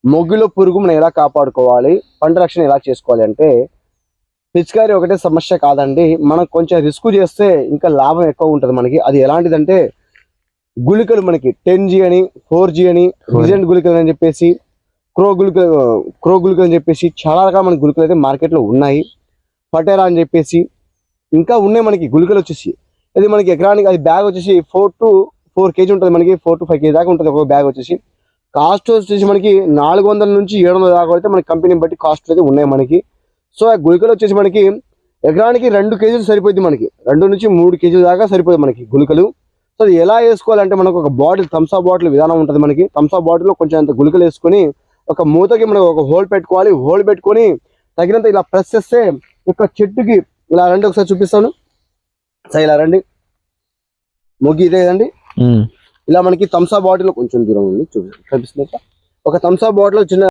మొగ్గులో పురుగు మనం ఎలా కాపాడుకోవాలి, పంట రక్షణ ఎలా చేసుకోవాలి అంటే పిచికారీ ఒకటే సమస్య కాదండి. మనం కొంచెం రిస్క్ చేస్తే ఇంకా లాభం ఎక్కువ ఉంటుంది మనకి. అది ఎలాంటిదంటే గుళికలు మనకి 10G అని 4G అని రిజెంట్ గుళికలు అని చెప్పేసి క్రో గుళికలు అని చెప్పేసి చాలా రకాల మనకి గుళికలు అయితే మార్కెట్లో ఉన్నాయి. పటేరా అని చెప్పేసి ఇంకా ఉన్నాయి మనకి గుళికలు వచ్చేసి. ఇది మనకి ఎకరానికి అది బ్యాగ్ వచ్చేసి 4 to 4 kg ఉంటుంది మనకి. 4 to 5 kg దాకా ఉంటుంది ఒక బ్యాగ్ వచ్చేసి. కాస్ట్ వచ్చేసి మనకి 400 నుంచి 700 దాకా అయితే మనకి కంపెనీని బట్టి కాస్ట్ అయితే ఉన్నాయి మనకి. సో ఆ గుళికలు వచ్చేసి మనకి ఎకరానికి 2 kg సరిపోద్ది మనకి. 2 నుంచి 3 kg దాకా సరిపోద్ది మనకి గుళికలు. సో అది ఎలా వేసుకోవాలంటే మనకు ఒక బాటిల్ థమ్స్అప్ బాటిల్ విధానం ఉంటుంది మనకి. థమ్స్అప్ బాటిల్లో కొంచెం అంత గుళికలు వేసుకొని ఒక మూతకి మనం ఒక హోల్ పెట్టుకోవాలి. హోల్ పెట్టుకొని తగినంత ఇలా ప్రెస్ చేస్తే ఒక చెట్టుకి ఇలా రండి, ఒకసారి చూపిస్తాను. సరే ఇలా రండి, మొగ్గి ఇదే కదండి. ఇలా మనకి థమ్స్అప్ బాటిల్ కొంచెం దూరం ఉంది చూపిస్తుంది. ఒక థమ్స్అప్ బాటిల్ చిన్న